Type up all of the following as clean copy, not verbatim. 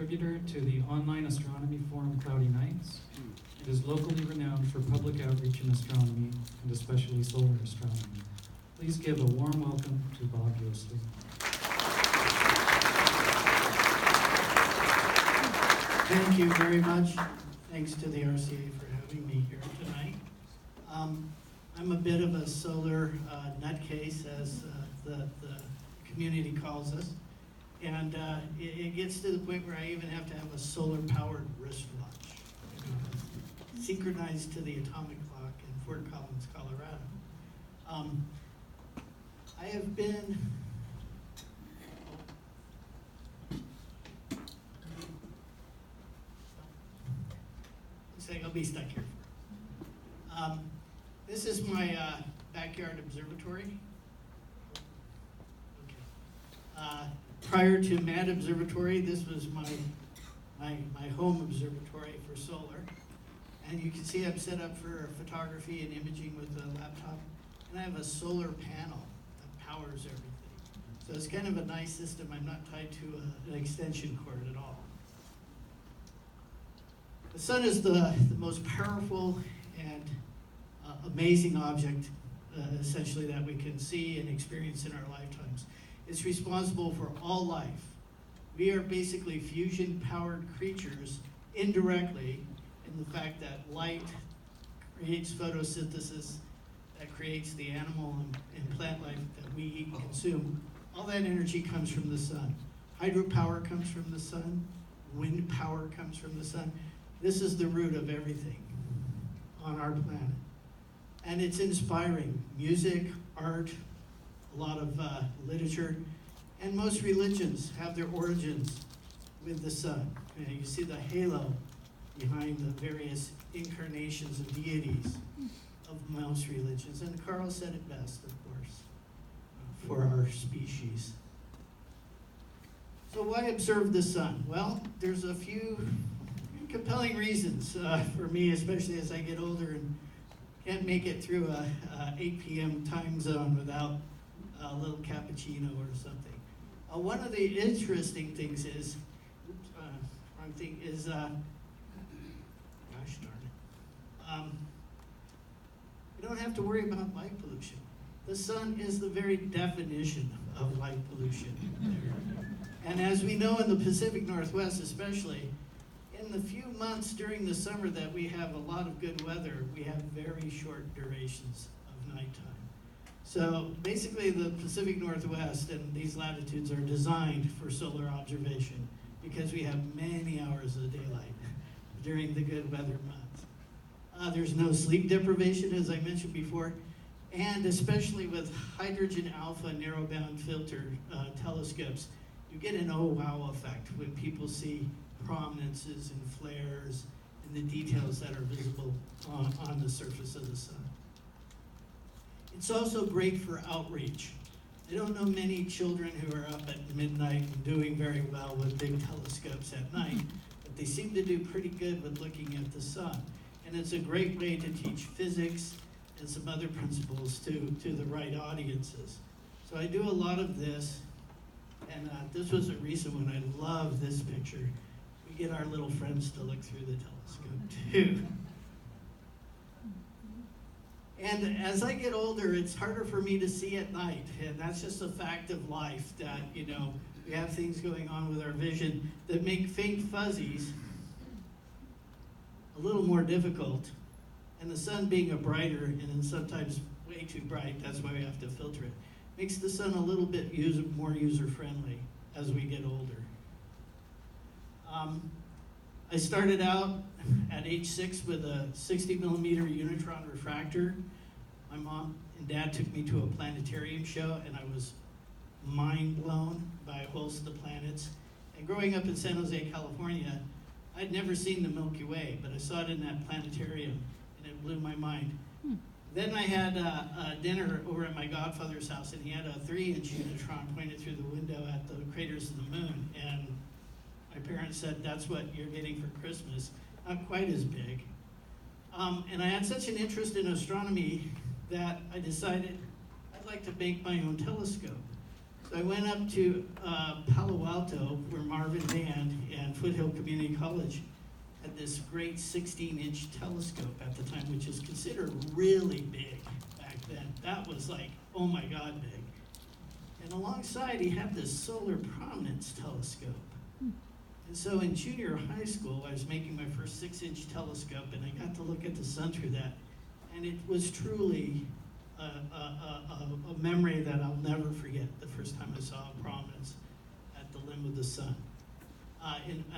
contributor to the online astronomy forum Cloudy Nights. It is locally renowned for public outreach in astronomy, and especially solar astronomy. Please give a warm welcome to Bob Yoesle. Thank you very much. Thanks to the RCA for having me here tonight. I'm a bit of a solar nutcase, as the community calls us. And it gets to the point where I even have to have a solar-powered wristwatch, synchronized to the atomic clock in Fort Collins, Colorado. I have been... I'll be stuck here. This is my backyard observatory. Okay. Prior to Mad Observatory, this was my home observatory for solar. And you can see I'm set up for photography and imaging with a laptop. And I have a solar panel that powers everything. So it's kind of a nice system. I'm not tied to an extension cord at all. The sun is the most powerful and amazing object, essentially, that we can see and experience in our lifetimes. It's responsible for all life. We are basically fusion-powered creatures indirectly in the fact that light creates photosynthesis, that creates the animal and plant life that we eat and consume. All that energy comes from the sun. Hydropower comes from the sun. Wind power comes from the sun. This is the root of everything on our planet. And it's inspiring. Music, art, a lot of literature, and most religions have their origins with the sun. You see the halo behind the various incarnations of deities of most religions. And Carl said it best, of course, for our species. So why observe the sun? Well, there's a few compelling reasons for me, especially as I get older and can't make it through a 8 p.m. time zone without a little cappuccino or something. One of the interesting things is, gosh darn it, you don't have to worry about light pollution. The sun is the very definition of light pollution. And as we know in the Pacific Northwest especially, in the few months during the summer that we have a lot of good weather, we have very short durations of nighttime. So basically the Pacific Northwest and these latitudes are designed for solar observation because we have many hours of daylight during the good weather months. There's no sleep deprivation, as I mentioned before, and especially with hydrogen alpha narrowband filter telescopes, you get an oh wow effect when people see prominences and flares and the details that are visible on the surface of the sun. It's also great for outreach. I don't know many children who are up at midnight and doing very well with big telescopes at night, but they seem to do pretty good with looking at the sun. And it's a great way to teach physics and some other principles to the right audiences. So I do a lot of this, and this was a recent one. I love this picture. We get our little friends to look through the telescope too. And as I get older, it's harder for me to see at night, and that's just a fact of life that, you know, we have things going on with our vision that make faint fuzzies a little more difficult. And the sun being a brighter and then sometimes way too bright, that's why we have to filter it, makes the sun a little bit more user-friendly as we get older. I started out at age 6 with a 60 millimeter unitron refractor. My mom and dad took me to a planetarium show, and I was mind blown by a host of planets. And growing up in San Jose, California, I'd never seen the Milky Way, but I saw it in that planetarium, and it blew my mind. Then I had a dinner over at my godfather's house, and he had a 3-inch unitron pointed through the window at the craters of the moon. And my parents said, that's what you're getting for Christmas. Not quite as big. And I had such an interest in astronomy that I decided I'd like to make my own telescope. So I went up to Palo Alto, where Marvin Band and Foothill Hill Community College had this great 16-inch telescope at the time, which is considered really big back then. That was like, oh my God, big. And alongside, he had this solar prominence telescope. And so in junior high school, I was making my first 6-inch telescope, and I got to look at the sun through that. And it was truly a memory that I'll never forget, the first time I saw a prominence at the limb of the sun.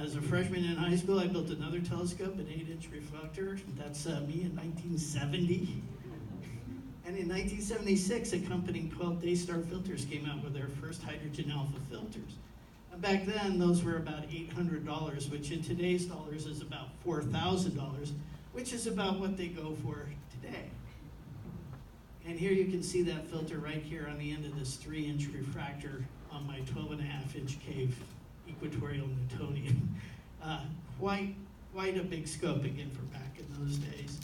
As a freshman in high school, I built another telescope, an 8-inch reflector. That's me in 1970. And in 1976, a company called Daystar Filters came out with their first hydrogen alpha filters. And back then, those were about $800, which in today's dollars is about $4,000, which is about what they go for today. And here you can see that filter right here on the end of this 3-inch refractor on my 12.5-inch cave equatorial Newtonian. Quite a big scope again for back in those days.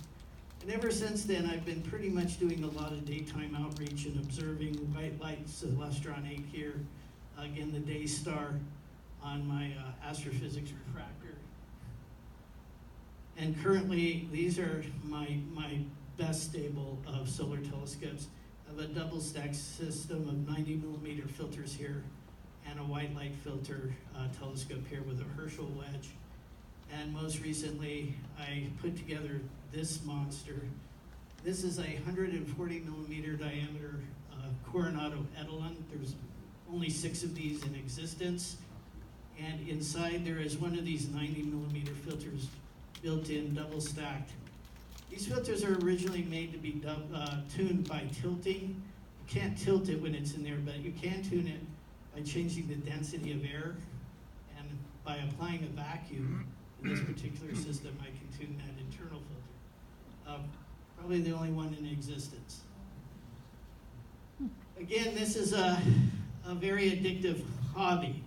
And ever since then, I've been pretty much doing a lot of daytime outreach and observing white light celestron 8 here. Again, the Daystar on my astrophysics refractor. And currently, these are my best stable of solar telescopes. I have a double stack system of 90 millimeter filters here and a white light filter telescope here with a Herschel wedge. And most recently, I put together this monster. This is a 140 millimeter diameter Coronado Edelon. There's only 6 of these in existence. And inside there is one of these 90 millimeter filters built in, double stacked. These filters are originally made to be tuned by tilting. You can't tilt it when it's in there, but you can tune it by changing the density of air. And by applying a vacuum, in this particular system, I can tune that internal filter. Probably the only one in existence. Again, this is a very addictive hobby,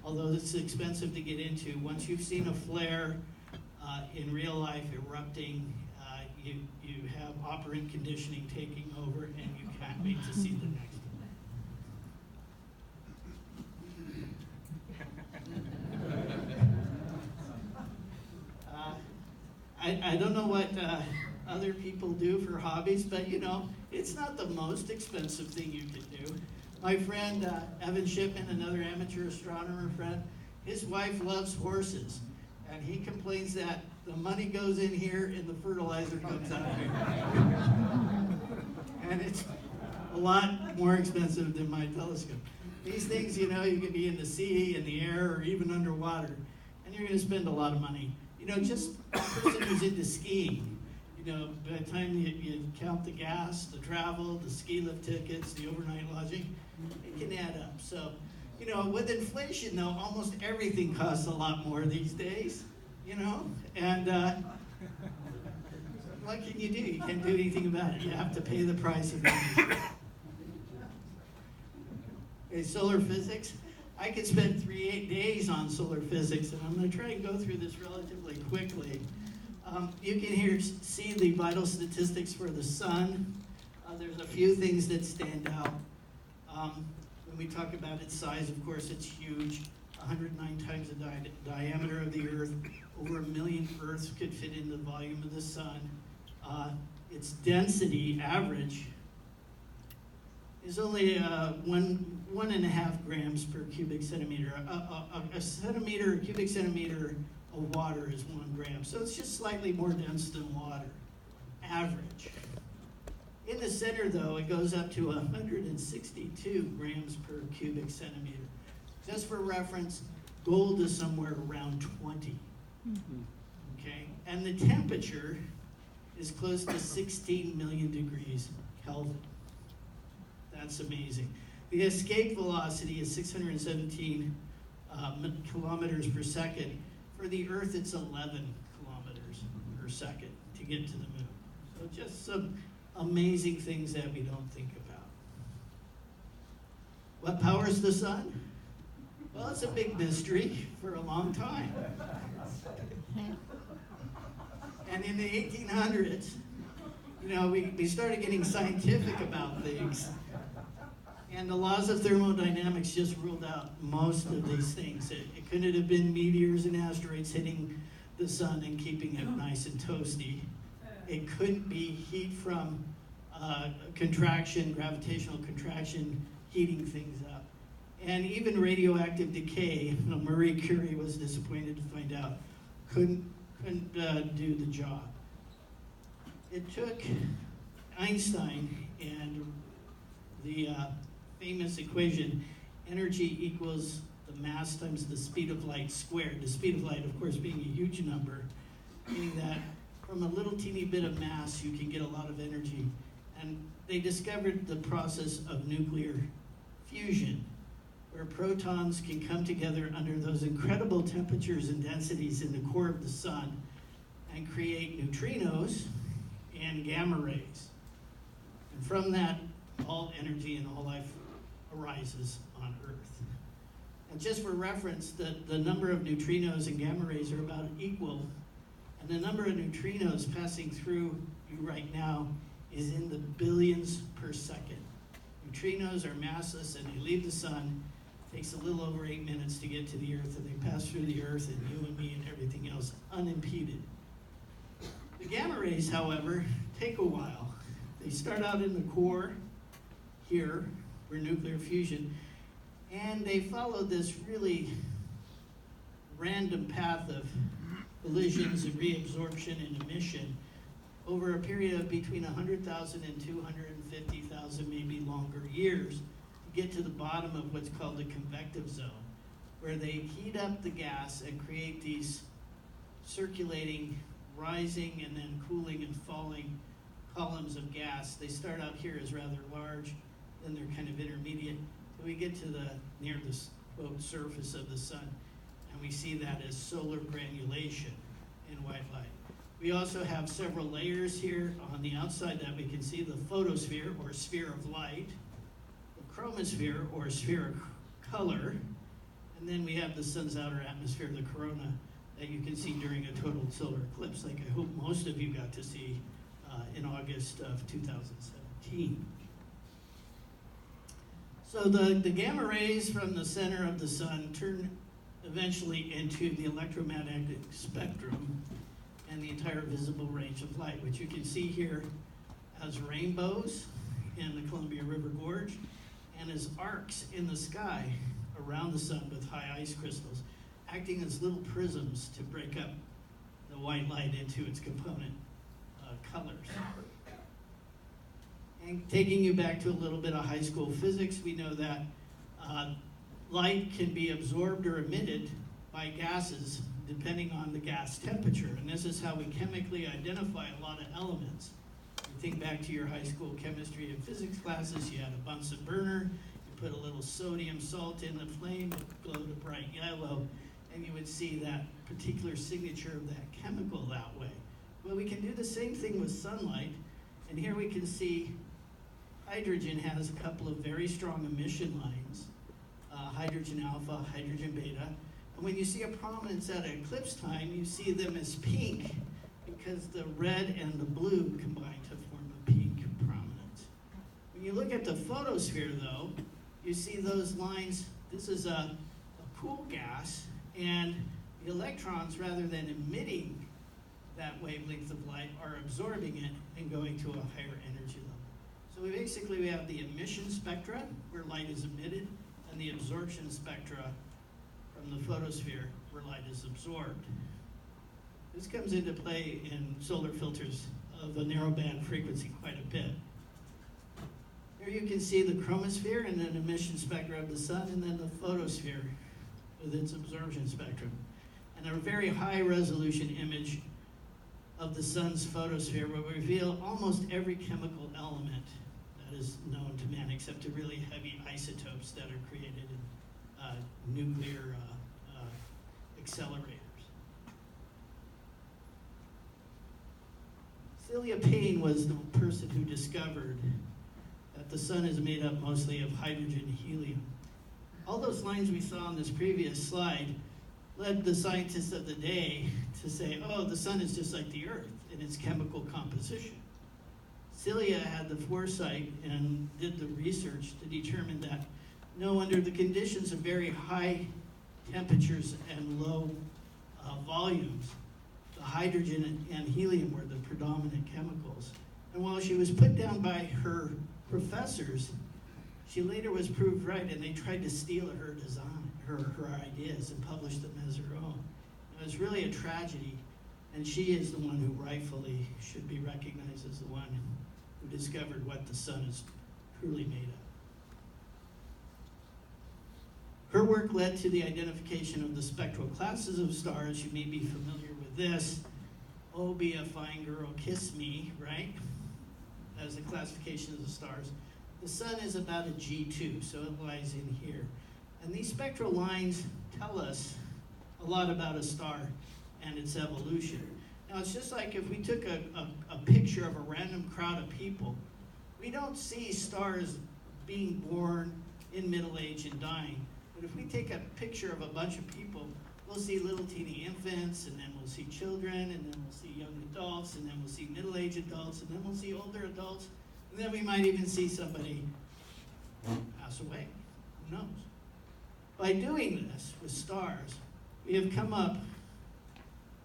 although it's expensive to get into. Once you've seen a flare in real life erupting, you have operant conditioning taking over, and you can't wait to see the next one. I don't know what other people do for hobbies, but you know, it's not the most expensive thing you can do. My friend Evan Shipman, another amateur astronomer friend, his wife loves horses, and he complains that the money goes in here and the fertilizer comes out here. And it's a lot more expensive than my telescope. These things, you know, you can be in the sea, in the air, or even underwater, and you're going to spend a lot of money. You know, just a person who's into skiing, you know, by the time you count the gas, the travel, the ski lift tickets, the overnight lodging, it can add up. So, you know, with inflation, though, almost everything costs a lot more these days, you know, and what can you do? You can't do anything about it. You have to pay the price of it. Okay, solar physics. I could spend 3 days on solar physics, and I'm going to try and go through this relatively quickly. You can here see the vital statistics for the sun. There's a few things that stand out. When we talk about its size, of course, it's huge. 109 times the diameter of the Earth. Over 1 million Earths could fit in the volume of the sun. Its density average is only 1.5 grams per cubic centimeter. A cubic centimeter of water is 1 gram, so it's just slightly more dense than water, average. In the center, though, it goes up to 162 grams per cubic centimeter. Just for reference, gold is somewhere around 20. Okay, and the temperature is close to 16 million degrees Kelvin. That's amazing. The escape velocity is 617 kilometers per second. For the Earth, it's 11 kilometers per second to get to the moon. So just some amazing things that we don't think about. What powers the sun? Well, it's a big mystery for a long time. And in the 1800s, you know, we started getting scientific about things. And the laws of thermodynamics just ruled out most of these things. It couldn't have been meteors and asteroids hitting the sun and keeping it nice and toasty. It couldn't be heat from contraction, gravitational contraction, heating things up. And even radioactive decay, Marie Curie was disappointed to find out, couldn't do the job. It took Einstein and the famous equation, energy equals the mass times the speed of light squared. The speed of light, of course, being a huge number, meaning that from a little teeny bit of mass, you can get a lot of energy. And they discovered the process of nuclear fusion, where protons can come together under those incredible temperatures and densities in the core of the sun and create neutrinos and gamma rays. And from that, all energy and all life arises on Earth. And just for reference, the number of neutrinos and gamma rays are about equal, and the number of neutrinos passing through you right now is in the billions per second. Neutrinos are massless and they leave the sun. It takes a little over 8 minutes to get to the Earth, and they pass through the Earth and you and me and everything else unimpeded. The gamma rays, however, take a while. They start out in the core here, for nuclear fusion, and they follow this really random path of collisions and reabsorption and emission over a period of between 100,000 and 250,000, maybe longer years, to get to the bottom of what's called the convective zone, where they heat up the gas and create these circulating, rising and then cooling and falling columns of gas. They start out here as rather large, then they're kind of intermediate, till we get to near the quote surface of the sun, and we see that as solar granulation in white light. We also have several layers here on the outside that we can see: the photosphere, or sphere of light, the chromosphere, or sphere of color, and then we have the sun's outer atmosphere, the corona, that you can see during a total solar eclipse, like I hope most of you got to see in August of 2017. So the gamma rays from the center of the sun turn eventually into the electromagnetic spectrum and the entire visible range of light, which you can see here as rainbows in the Columbia River Gorge and as arcs in the sky around the sun with high ice crystals, acting as little prisms to break up the white light into its component colors. And taking you back to a little bit of high school physics, we know that light can be absorbed or emitted by gases depending on the gas temperature. And this is how we chemically identify a lot of elements. You think back to your high school chemistry and physics classes, you had a Bunsen burner, you put a little sodium salt in the flame, it glowed a bright yellow, and you would see that particular signature of that chemical that way. Well, we can do the same thing with sunlight, and here we can see hydrogen has a couple of very strong emission lines, hydrogen alpha, hydrogen beta, and when you see a prominence at eclipse time, you see them as pink because the red and the blue combine to form a pink prominence. When you look at the photosphere, though, you see those lines. This is a cool gas, and the electrons, rather than emitting that wavelength of light, are absorbing it and going to a higher energy level. So we have the emission spectra, where light is emitted, and the absorption spectra from the photosphere, where light is absorbed. This comes into play in solar filters of a narrowband frequency quite a bit. Here you can see the chromosphere and an emission spectra of the sun, and then the photosphere with its absorption spectrum. And a very high resolution image of the sun's photosphere will reveal almost every chemical element that is known to man, except the really heavy isotopes that are created in nuclear accelerators. Celia Payne was the person who discovered that the sun is made up mostly of hydrogen and helium. All those lines we saw on this previous slide led the scientists of the day to say, oh, the sun is just like the Earth in its chemical composition. Celia had the foresight and did the research to determine that, no, under the conditions of very high temperatures and low volumes, the hydrogen and helium were the predominant chemicals. And while she was put down by her professors, she later was proved right, and they tried to steal her design, her ideas, and publish them as her own. It was really a tragedy, and she is the one who rightfully should be recognized as the one who discovered what the sun is truly made of. Her work led to the identification of the spectral classes of stars. You may be familiar with this. Oh, be a fine girl, kiss me, right? As the classification of the stars. The sun is about a G2, so it lies in here. And these spectral lines tell us a lot about a star and its evolution. Now, it's just like if we took a picture of a random crowd of people, we don't see stars being born in middle age and dying. But if we take a picture of a bunch of people, we'll see little teeny infants, and then we'll see children, and then we'll see young adults, and then we'll see middle-aged adults, and then we'll see older adults, and then we might even see somebody pass away. Who knows? By doing this with stars, we have come up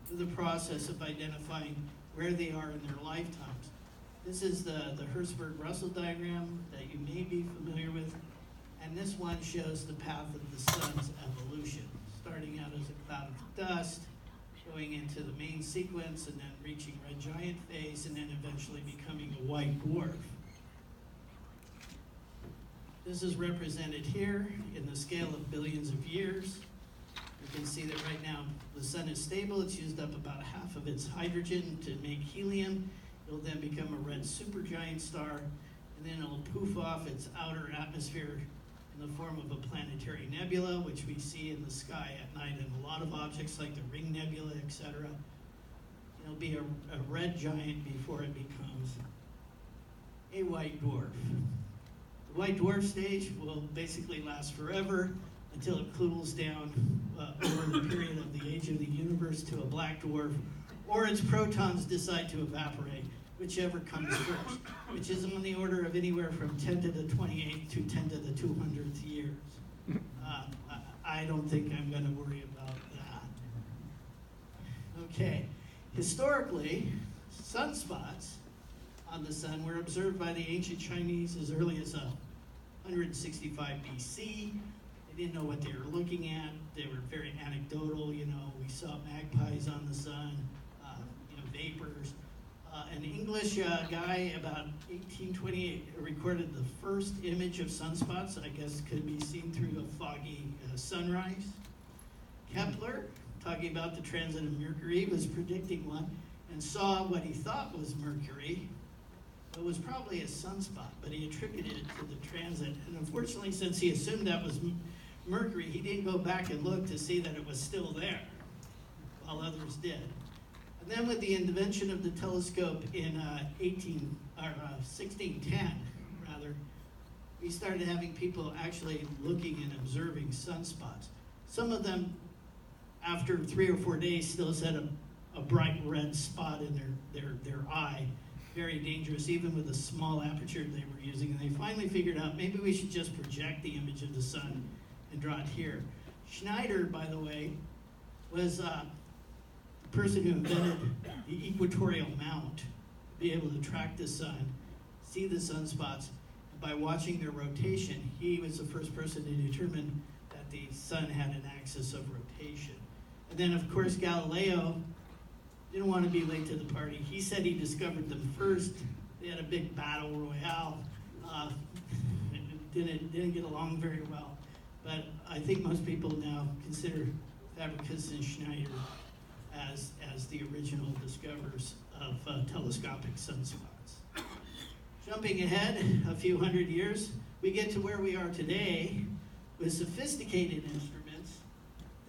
with the process of identifying where they are in their lifetimes. This is the Hertzsprung-Russell diagram that you may be familiar with, and this one shows the path of the sun's evolution, starting out as a cloud of dust, going into the main sequence, and then reaching red giant phase, and then eventually becoming a white dwarf. This is represented here in the scale of billions of years. You can see that right now the sun is stable. It's used up about half of its hydrogen to make helium. It'll then become a red supergiant star, and then it'll poof off its outer atmosphere in the form of a planetary nebula, which we see in the sky at night, and a lot of objects like the Ring Nebula, etc. It'll be a red giant before it becomes a white dwarf. The white dwarf stage will basically last forever until it cools down over the period of the age of the universe to a black dwarf, or its protons decide to evaporate, whichever comes first, which is on the order of anywhere from 10 to the 28th to 10 to the 200th years. I don't think I'm going to worry about that. Okay, historically, sunspots on the sun were observed by the ancient Chinese as early as 165 BC. They didn't know what they were looking at. They were very anecdotal. You know, we saw magpies on the sun, vapors. An English guy about 1828 recorded the first image of sunspots. I guess could be seen through a foggy sunrise. Kepler, talking about the transit of Mercury, was predicting one and saw what he thought was Mercury. It was probably a sunspot, but he attributed it to the transit. And unfortunately, since he assumed that was Mercury, he didn't go back and look to see that it was still there, while others did. And then with the invention of the telescope in 1610, we started having people actually looking and observing sunspots. Some of them, after 3 or 4 days, still had a bright red spot in their eye. Very dangerous, even with a small aperture they were using. And they finally figured out maybe we should just project the image of the sun and draw it here. Schneider, by the way, was the person who invented the equatorial mount, to be able to track the sun, see the sunspots. And by watching their rotation, he was the first person to determine that the sun had an axis of rotation. And then, of course, Galileo didn't want to be late to the party. He said he discovered them first. They had a big battle royale. Didn't get along very well. But I think most people now consider Fabricius and Schneider as the original discoverers of telescopic sunspots. Jumping ahead a few hundred years, we get to where we are today with sophisticated instruments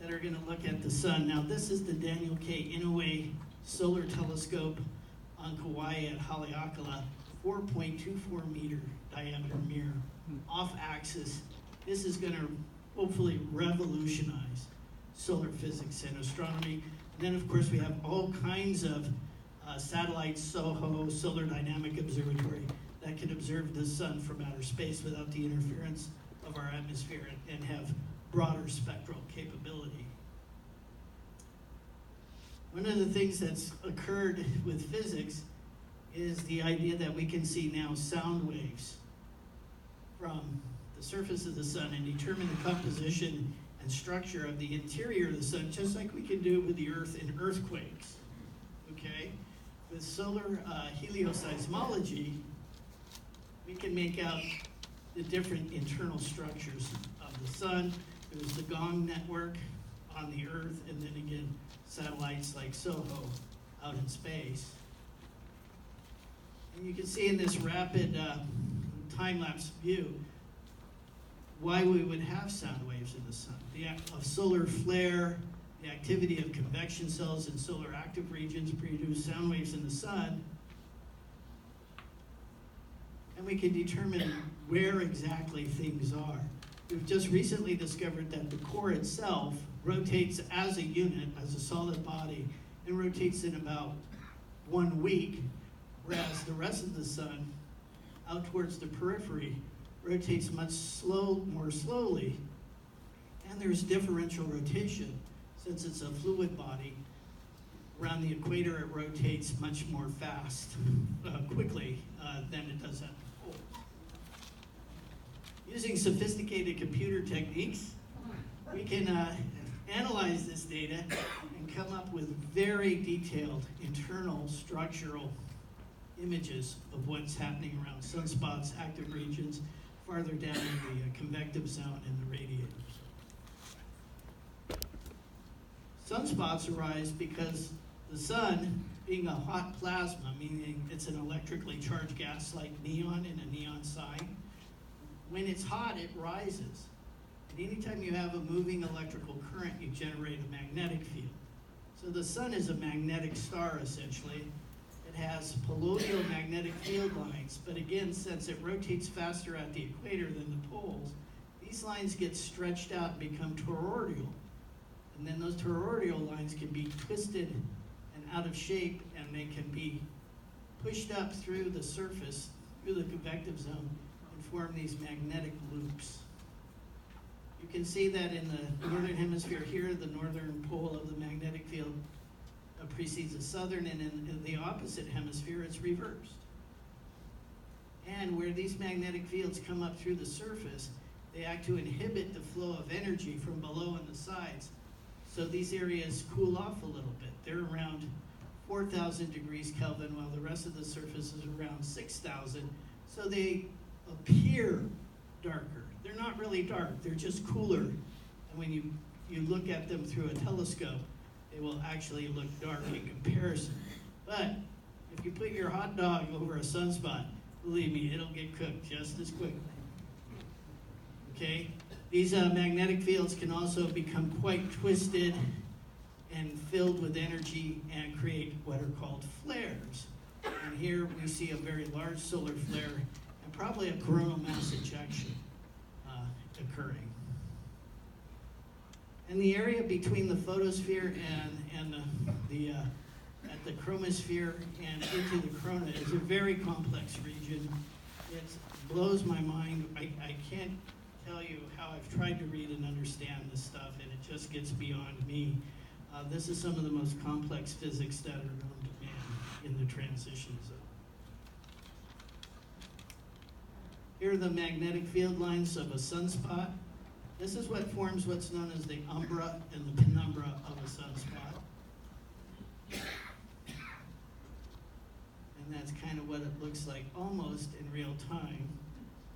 that are going to look at the sun. Now, this is the Daniel K. Inouye Solar Telescope on Kauai at Haleakala, 4.24 meter diameter mirror, off axis. This is going to hopefully revolutionize solar physics and astronomy. And then, of course, we have all kinds of satellite SOHO, Solar Dynamic Observatory, that can observe the sun from outer space without the interference of our atmosphere and have broader spectral capability. One of the things that's occurred with physics is the idea that we can see now sound waves from the surface of the sun and determine the composition and structure of the interior of the sun, just like we can do with the Earth in earthquakes, okay? With solar helioseismology, we can make out the different internal structures of the sun. There's the gong network on the Earth, and then again, satellites like SOHO out in space. And you can see in this rapid time-lapse view why we would have sound waves in the sun. The act of solar flare, the activity of convection cells in solar active regions produce sound waves in the sun. And we can determine where exactly things are. We've just recently discovered that the core itself rotates as a unit, as a solid body, and rotates in about 1 week, whereas the rest of the sun, out towards the periphery, rotates much more slowly. And there's differential rotation. Since it's a fluid body, around the equator it rotates much more quickly than it does at the pole. Using sophisticated computer techniques, we can analyze this data and come up with very detailed internal structural images of what's happening around sunspots, active regions, farther down in the convective zone and the radiators. Sunspots arise because the sun, being a hot plasma, meaning it's an electrically charged gas like neon in a neon sign, when it's hot, it rises. And anytime you have a moving electrical current, you generate a magnetic field. So the sun is a magnetic star, essentially. It has palladial magnetic field lines, but again, since it rotates faster at the equator than the poles, these lines get stretched out and become toroidal. And then those toroidal lines can be twisted and out of shape, and they can be pushed up through the surface, through the convective zone, and form these magnetic loops. You can see that in the northern hemisphere here, the northern pole of the magnetic field precedes the southern, and in the opposite hemisphere, it's reversed. And where these magnetic fields come up through the surface, they act to inhibit the flow of energy from below and the sides. So these areas cool off a little bit. They're around 4,000 degrees Kelvin, while the rest of the surface is around 6,000. So they appear darker. They're not really dark, they're just cooler. And when you look at them through a telescope, they will actually look dark in comparison. But if you put your hot dog over a sunspot, believe me, it'll get cooked just as quickly. Okay? These magnetic fields can also become quite twisted and filled with energy and create what are called flares. And here we see a very large solar flare and probably a coronal mass ejection occurring. And the area between the photosphere and the chromosphere and into the corona is a very complex region. It blows my mind. I can't tell you how I've tried to read and understand this stuff, and it just gets beyond me. This is some of the most complex physics that are known to man in the transition zone. Here are the magnetic field lines of a sunspot. This is what forms what's known as the umbra and the penumbra of a sunspot. And that's kind of what it looks like almost in real time.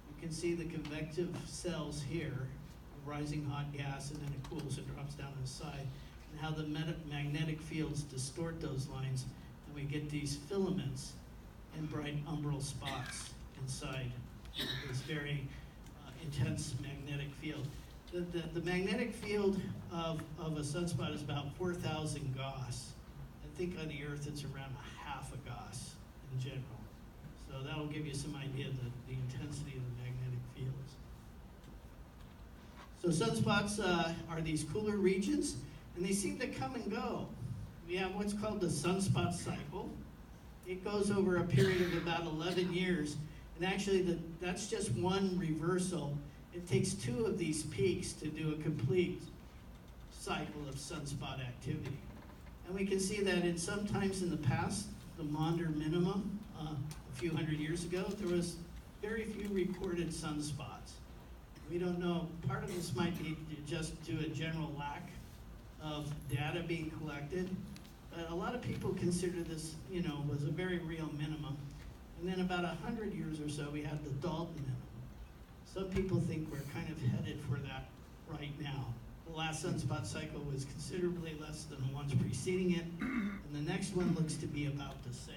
You can see the convective cells here, rising hot gas, and then it cools and drops down the side, and how the magnetic fields distort those lines, and we get these filaments and bright umbral spots inside this very intense magnetic field. The magnetic field of a sunspot is about 4,000 Gauss. I think on the Earth it's around a half a Gauss in general. So that'll give you some idea of the intensity of the magnetic fields. So sunspots are these cooler regions, and they seem to come and go. We have what's called the sunspot cycle, it goes over a period of about 11 years. And actually, that's just one reversal. It takes 2 of these peaks to do a complete cycle of sunspot activity. And we can see that in sometimes in the past, the Maunder minimum, a few hundred years ago, there was very few recorded sunspots. We don't know, part of this might be just due to a general lack of data being collected, but a lot of people consider this, was a very real minimum. And then about 100 years or so, we had the Dalton minimum. Some people think we're kind of headed for that right now. The last sunspot cycle was considerably less than the ones preceding it, and the next one looks to be about the same.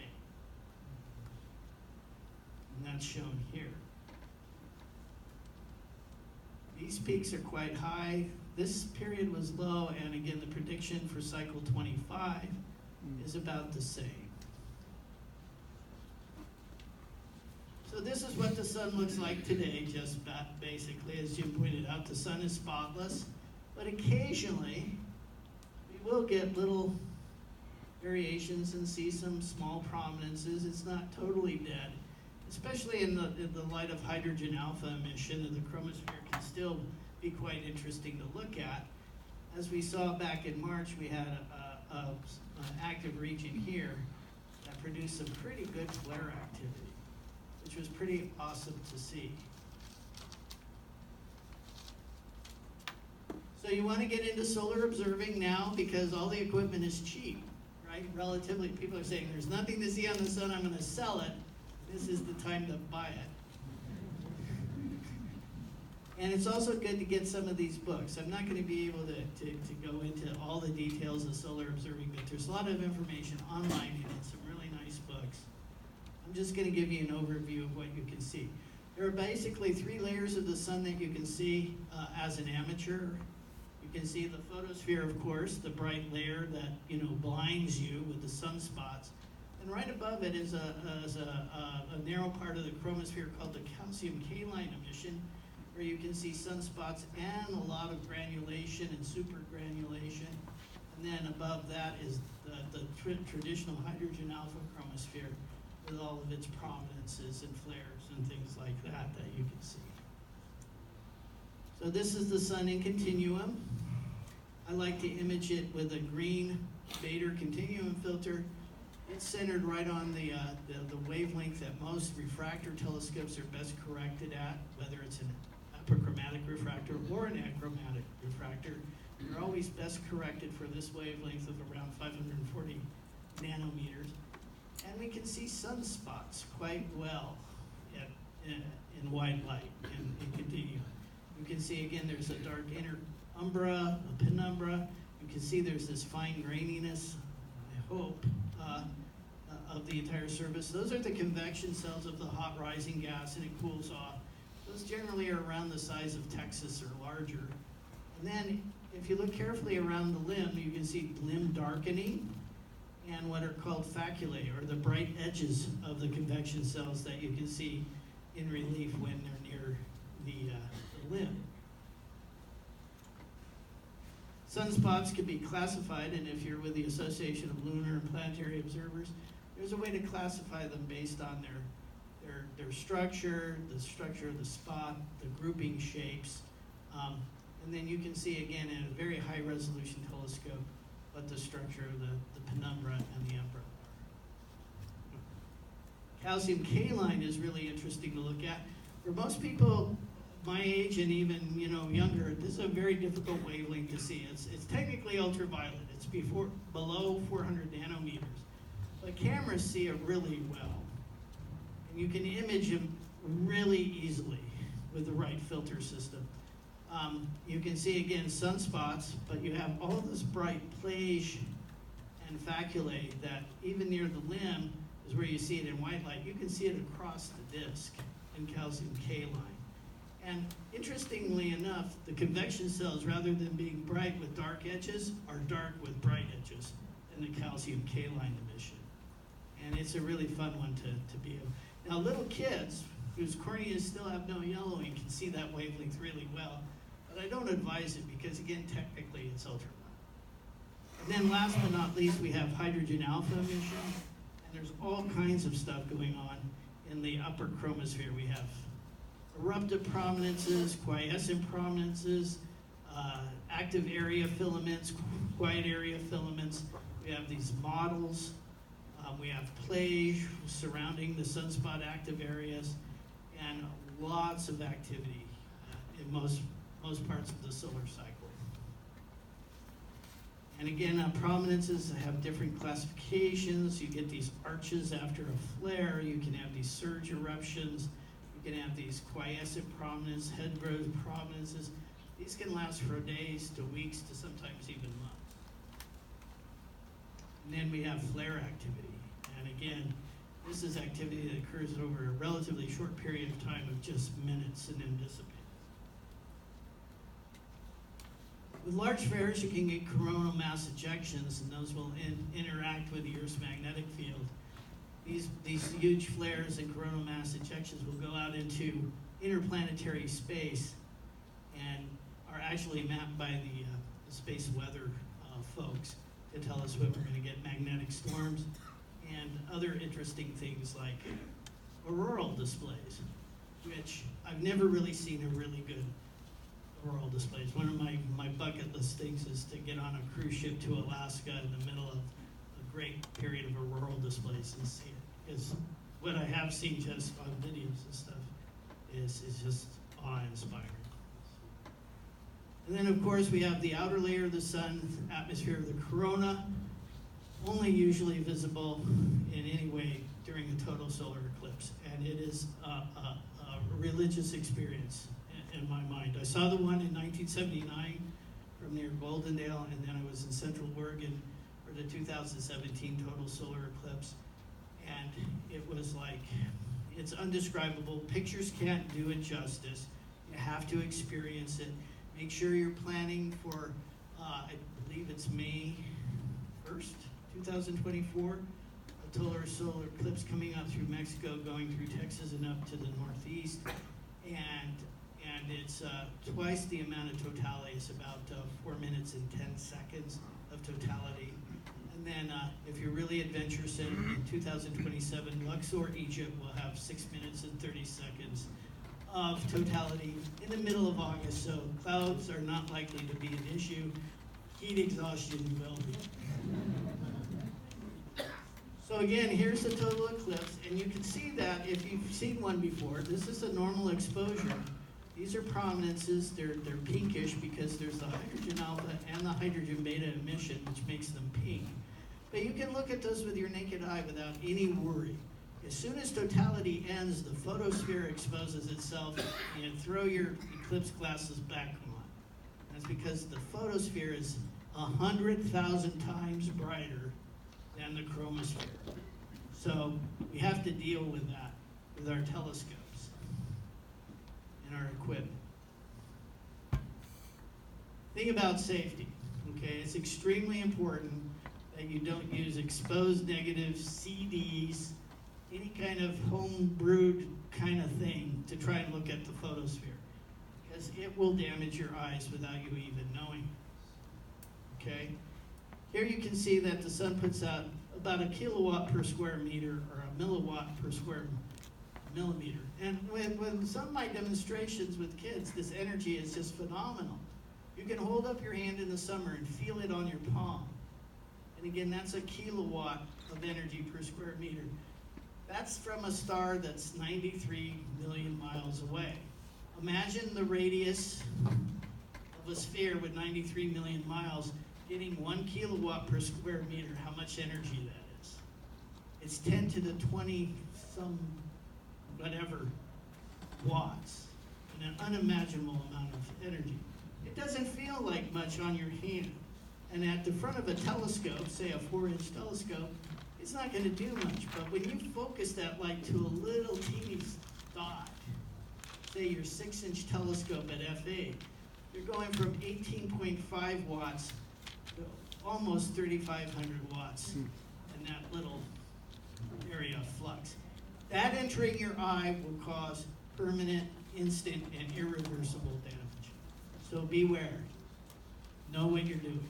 And that's shown here. These peaks are quite high. This period was low, and again, the prediction for cycle 25 is about the same. So this is what the sun looks like today, just about basically, as Jim pointed out, the sun is spotless, but occasionally we will get little variations and see some small prominences. It's not totally dead, especially in the light of hydrogen alpha emission, and the chromosphere can still be quite interesting to look at. As we saw back in March, we had an active region here that produced some pretty good flare activity, which was pretty awesome to see. So you want to get into solar observing now because all the equipment is cheap, right? Relatively, people are saying there's nothing to see on the sun, I'm going to sell it. This is the time to buy it. And it's also good to get some of these books. I'm not going to be able to go into all the details of solar observing, but there's a lot of information online and some really nice books. I'm just going to give you an overview of what you can see. There are basically 3 layers of the sun that you can see as an amateur. You can see the photosphere, of course, the bright layer that blinds you with the sunspots. And right above it is a narrow part of the chromosphere called the calcium K-line emission, where you can see sunspots and a lot of granulation and supergranulation. And then above that is the traditional hydrogen alpha chromosphere with all of its prominences and flares and things like that you can see. So this is the sun in continuum. I like to image it with a green Bader continuum filter. It's centered right on the wavelength that most refractor telescopes are best corrected at, whether it's an apochromatic refractor or an achromatic refractor. They're always best corrected for this wavelength of around 540 nanometers. And we can see sunspots quite well in white light in continuum. You can see again there's a dark inner umbra, a penumbra. You can see there's this fine graininess, I hope, of the entire surface. Those are the convection cells of the hot rising gas, and it cools off. Those generally are around the size of Texas or larger. And then if you look carefully around the limb, you can see limb darkening and what are called faculae, or the bright edges of the convection cells that you can see in relief when they're near the limb. Sunspots can be classified, and if you're with the Association of Lunar and Planetary Observers, there's a way to classify them based on their structure, the structure of the spot, the grouping shapes, and then you can see again in a very high resolution telescope what the structure of the penumbra and the umbra are. Calcium K-line is really interesting to look at. For most people my age and even younger, this is a very difficult wavelength to see. It's technically ultraviolet. It's below 400 nanometers. But cameras see it really well. And you can image them really easily with the right filter system. You can see again sunspots, but you have all this bright plage and faculae that even near the limb is where you see it in white light. You can see it across the disk in calcium K-line. And interestingly enough, the convection cells, rather than being bright with dark edges, are dark with bright edges in the calcium K-line emission. And it's a really fun one to be able. Now little kids whose corneas still have no yellowing can see that wavelength really well, but I don't advise it because again, technically it's ultraviolet. And then last but not least, we have hydrogen alpha emission. And there's all kinds of stuff going on in the upper chromosphere. We have eruptive prominences, quiescent prominences, active area filaments, quiet area filaments. We have these models. We have plage surrounding the sunspot active areas, and lots of activity in most parts of the solar cycle. And again, prominences have different classifications. You get these arches after a flare. You can have these surge eruptions. You can have these quiescent prominence, head growth prominences. These can last for days to weeks to sometimes even months. And then we have flare activity. And again, this is activity that occurs over a relatively short period of time of just minutes and then dissipates. With large flares, you can get coronal mass ejections, and those will interact with the Earth's magnetic field. These huge flares and coronal mass ejections will go out into interplanetary space and are actually mapped by the space weather folks to tell us when we're going to get magnetic storms and other interesting things like auroral displays, which I've never really seen a really good auroral displays. One of my bucket list things is to get on a cruise ship to Alaska in the middle of a great period of auroral displays and see it. Because what I have seen just on videos and stuff is just awe-inspiring. And then of course we have the outer layer of the sun, atmosphere of the corona, only usually visible in any way during a total solar eclipse. And it is a religious experience in my mind. I saw the one in 1979 from near Goldendale, and then I was in Central Oregon for the 2017 total solar eclipse. And it was like, it's undescribable. Pictures can't do it justice. You have to experience it. Make sure you're planning for, I believe it's May 1st, 2024, a total solar eclipse coming out through Mexico, going through Texas and up to the northeast. And it's twice the amount of totality. It's about 4 minutes and 10 seconds of totality. And then if you're really adventurous in 2027, Luxor, Egypt will have 6 minutes and 30 seconds of totality in the middle of August. So clouds are not likely to be an issue. Heat exhaustion will be. So again, here's the total eclipse, and you can see that if you've seen one before, this is a normal exposure. These are prominences. They're pinkish because there's the hydrogen alpha and the hydrogen beta emission, which makes them pink. But you can look at those with your naked eye without any worry. As soon as totality ends, the photosphere exposes itself, and throw your eclipse glasses back on. That's because the photosphere is 100,000 times brighter than the chromosphere. So we have to deal with that with our telescopes and our equipment. Think about safety, okay? It's extremely important that you don't use exposed negatives, CDs, any kind of home-brewed kind of thing to try and look at the photosphere, because it will damage your eyes without you even knowing, okay? Here you can see that the sun puts out about a kilowatt per square meter or a milliwatt per square millimeter. And when some of my demonstrations with kids, this energy is just phenomenal. You can hold up your hand in the summer and feel it on your palm. And again, that's a kilowatt of energy per square meter. That's from a star that's 93 million miles away. Imagine the radius of a sphere with 93 million miles getting 1 kilowatt per square meter, how much energy that is. It's 10 to the 20 some whatever watts, an unimaginable amount of energy. It doesn't feel like much on your hand. And at the front of a telescope, say a 4-inch telescope, it's not going to do much. But when you focus that light to a little teeny dot, say your 6-inch telescope at f8, you're going from 18.5 watts to almost 3,500 watts in that little area of flux. That entering your eye will cause permanent, instant, and irreversible damage. So beware. Know what you're doing.